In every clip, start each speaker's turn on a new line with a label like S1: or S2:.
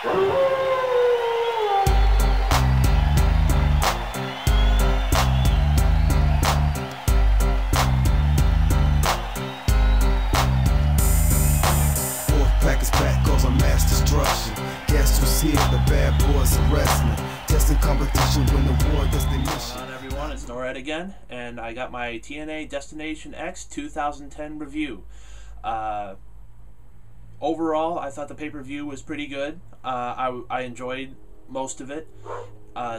S1: Pack is back, cause I'm mass destruction. Guess who's here? The bad boys of wrestling. Testing competition, win the war, destination.
S2: What's going on, everyone? It's Norad again, and I got my TNA Destination X 2010 review. Overall, I thought the pay-per-view was pretty good. I enjoyed most of it.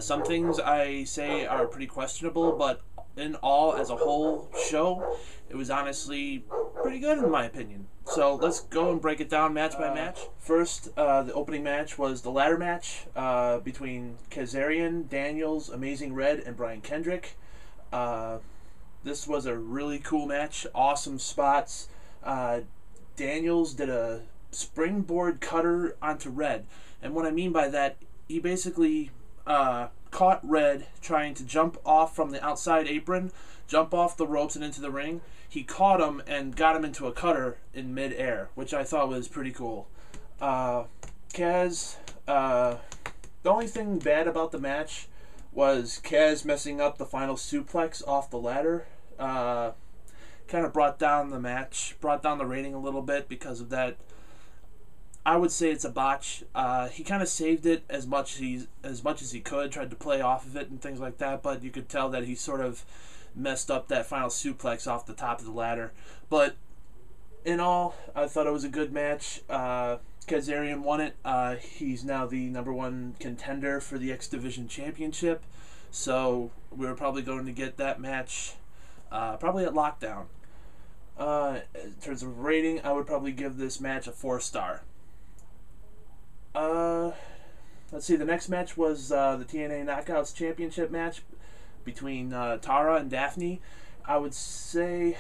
S2: Some things I say are pretty questionable, but in all, as a whole show, it was honestly pretty good in my opinion. So let's go and break it down match by match. First, the opening match was the ladder match between Kazarian, Daniels, Amazing Red, and Brian Kendrick. This was a really cool match. Awesome spots. Daniels did a springboard cutter onto Red. And what I mean by that, he basically caught Red trying to jump off from the outside apron, jump off the ropes and into the ring. He caught him and got him into a cutter in mid-air, which I thought was pretty cool. Kaz, the only thing bad about the match was Kaz messing up the final suplex off the ladder. Kind of brought down the match, brought down the rating a little bit because of that. I would say it's a botch. He kind of saved it as much as he could, tried to play off of it and things like that, but you could tell that he sort of messed up that final suplex off the top of the ladder. But in all, I thought it was a good match. Kazarian won it. He's now the #1 contender for the X Division Championship, so we're probably going to get that match probably at Lockdown. In terms of rating, I would probably give this match a 4-star. Let's see, the next match was the TNA Knockouts Championship match between Tara and Daphne. I would say,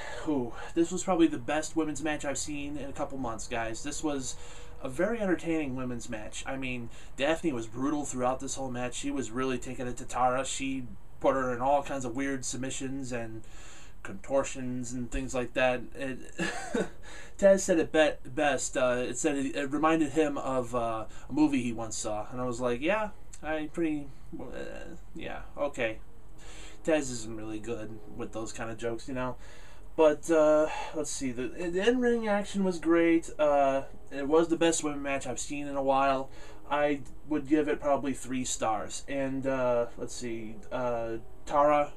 S2: this was probably the best women's match I've seen in a couple months, guys. This was a very entertaining women's match. I mean, Daphne was brutal throughout this whole match. She was really taking it to Tara. She put her in all kinds of weird submissions and contortions and things like that. Taz said it best. It said it reminded him of a movie he once saw, and I was like, yeah, yeah, okay. Taz isn't really good with those kind of jokes, you know. But let's see, the in-ring action was great. It was the best women match I've seen in a while. I would give it probably 3 stars. And let's see, Tara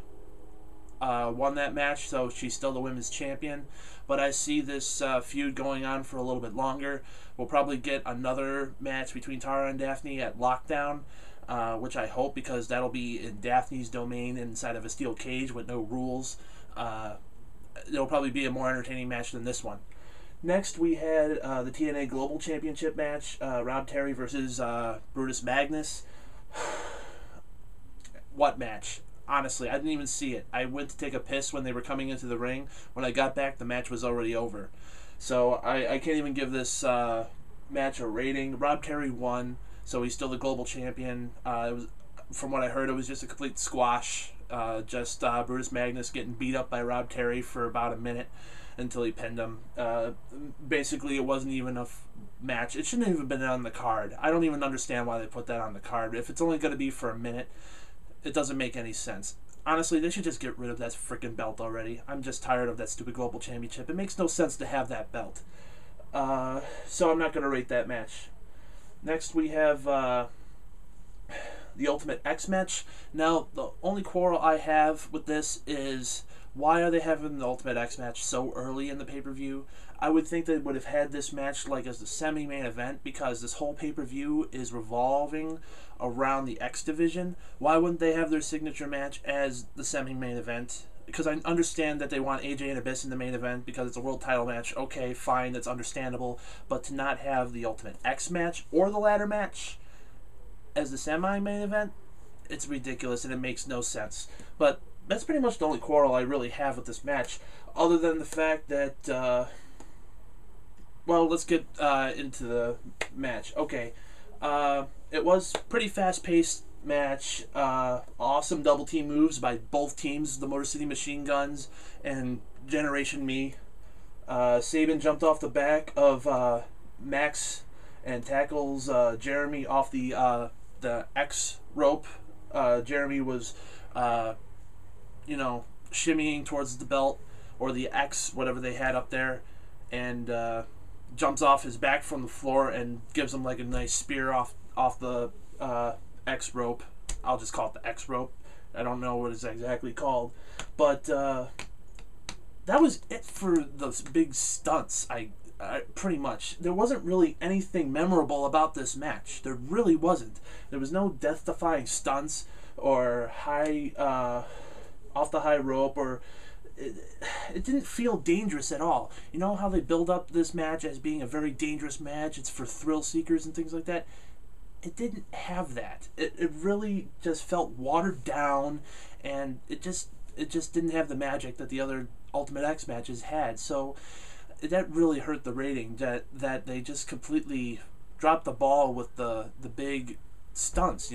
S2: won that match, so she's still the women's champion. But I see this feud going on for a little bit longer. We'll probably get another match between Tara and Daphne at Lockdown, which I hope, because that'll be in Daphne's domain inside of a steel cage with no rules. It'll probably be a more entertaining match than this one. Next, we had the TNA Global Championship match, Rob Terry versus Brutus Magnus. What match? Honestly, I didn't even see it. I went to take a piss when they were coming into the ring. When I got back, the match was already over. So I can't even give this match a rating. Rob Terry won, so he's still the global champion. It was, from what I heard, it was just a complete squash. Just Brutus Magnus getting beat up by Rob Terry for about a minute until he pinned him. Basically, it wasn't even a match. It shouldn't have even been on the card. I don't even understand why they put that on the card. If it's only going to be for a minute, it doesn't make any sense. Honestly, they should just get rid of that freaking belt already. I'm just tired of that stupid global championship. It makes no sense to have that belt. So I'm not going to rate that match. Next, we have the Ultimate X match. Now, the only quarrel I have with this is, why are they having the Ultimate X match so early in the pay-per-view? I would think they would have had this match like as the semi-main event, because this whole pay-per-view is revolving around the X division. Why wouldn't they have their signature match as the semi-main event? Because I understand that they want AJ and Abyss in the main event because it's a world title match. Okay, fine, that's understandable. But to not have the Ultimate X match or the ladder match as the semi-main event, it's ridiculous and it makes no sense. But that's pretty much the only quarrel I really have with this match, other than the fact that, well, let's get into the match. Okay, it was pretty fast-paced match. Awesome double team moves by both teams, the Motor City Machine Guns and Generation Me. Sabin jumped off the back of Max and tackles Jeremy off the X rope. Jeremy was, shimmying towards the belt, or the X, whatever they had up there, and jumps off his back from the floor and gives him like a nice spear off the X rope. I'll just call it the X rope. I don't know what it's exactly called, but that was it for those big stunts. I pretty much, there wasn't really anything memorable about this match. There really wasn't. There was no death-defying stunts or high off the high rope, or it didn't feel dangerous at all. You know how they build up this match as being a very dangerous match? It's for thrill seekers and things like that. It didn't have that. It really just felt watered down, and it just didn't have the magic that the other Ultimate X matches had. So that really hurt the rating, that they just completely dropped the ball with the big stunts,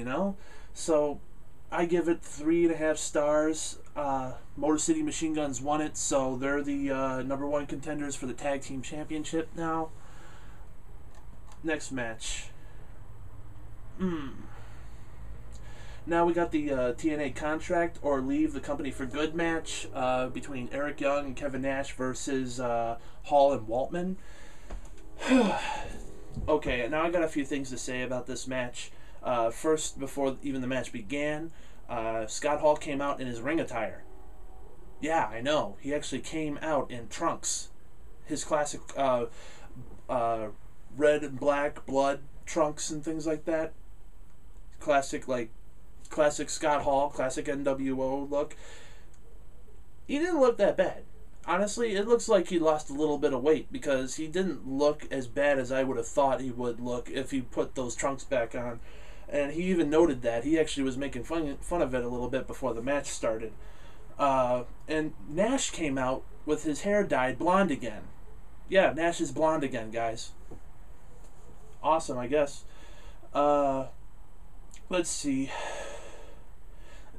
S2: So I give it 3.5 stars. Motor City Machine Guns won it, so they're the #1 contenders for the Tag Team Championship now. Next match. Now we got the TNA Contract or Leave the Company for Good match between Eric Young and Kevin Nash versus Hall and Waltman. Okay, now I got a few things to say about this match. First, before even the match began, Scott Hall came out in his ring attire. Yeah, I know. He actually came out in trunks. His classic red and black blood trunks and things like that. Classic Scott Hall, classic NWO look. He didn't look that bad. Honestly, it looks like he lost a little bit of weight, because he didn't look as bad as I would have thought he would look if he put those trunks back on. And he even noted that. He actually was making fun of it a little bit before the match started. And Nash came out with his hair dyed blonde again. Yeah, Nash is blonde again, guys. Awesome, I guess. Let's see.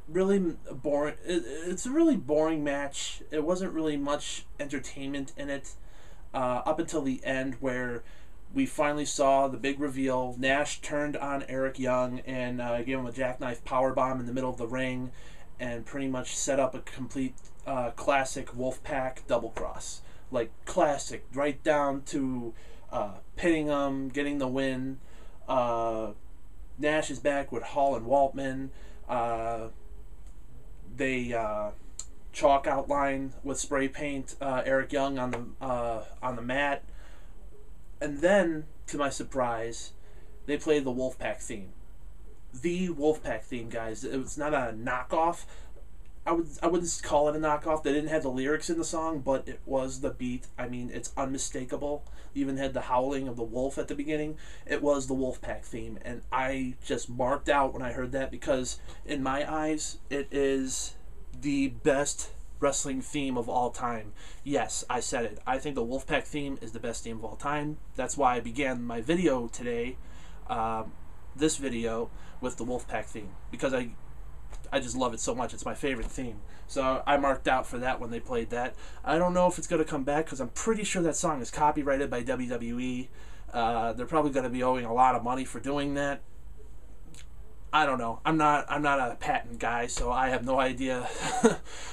S2: Really boring. It's a really boring match. It wasn't really much entertainment in it up until the end, where we finally saw the big reveal. Nash turned on Eric Young and gave him a jackknife powerbomb in the middle of the ring, and pretty much set up a complete classic Wolfpack double cross. Like classic, right down to pinning him, getting the win. Nash is back with Hall and Waltman. They chalk outline with spray paint Eric Young on the mat, and then, to my surprise, they played the Wolfpack theme. The Wolfpack theme, guys. It's not a knockoff. I wouldn't call it a knockoff. They didn't have the lyrics in the song, but it was the beat. I mean, it's unmistakable. Even had the howling of the wolf at the beginning. It was the Wolfpack theme, and I just marked out when I heard that, because in my eyes, it is the best wrestling theme of all time. Yes, I said it. I think the Wolfpack theme is the best theme of all time. That's why I began my video today, this video, with the Wolfpack theme, because I just love it so much. It's my favorite theme. So I marked out for that when they played that. I don't know if it's going to come back, because I'm pretty sure that song is copyrighted by WWE. They're probably going to be owing a lot of money for doing that. I don't know. I'm not a patent guy, so I have no idea.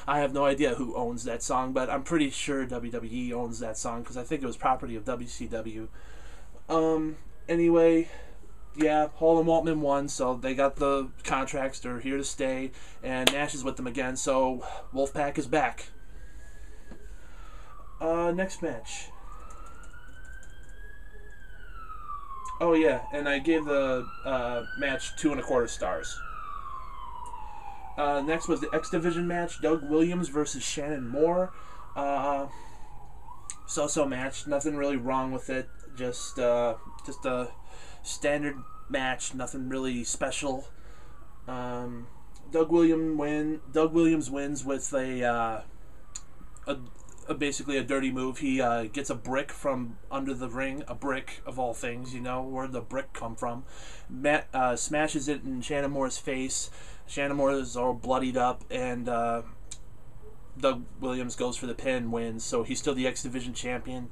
S2: I have no idea who owns that song, but I'm pretty sure WWE owns that song, because I think it was property of WCW. Anyway, yeah, Hall and Waltman won, so they got the contracts. They're here to stay, and Nash is with them again, so Wolfpack is back. Next match. Oh yeah, and I gave the match 2.25 stars. Next was the X Division match, Doug Williams versus Shannon Moore. So-so match, nothing really wrong with it. Just a standard match, nothing really special. Doug Williams wins with basically a dirty move. He gets a brick from under the ring, a brick of all things, where'd the brick come from. Matt smashes it in Shannon Moore's face. Shannon Moore is all bloodied up, and Doug Williams goes for the pin, wins, so he's still the X Division champion.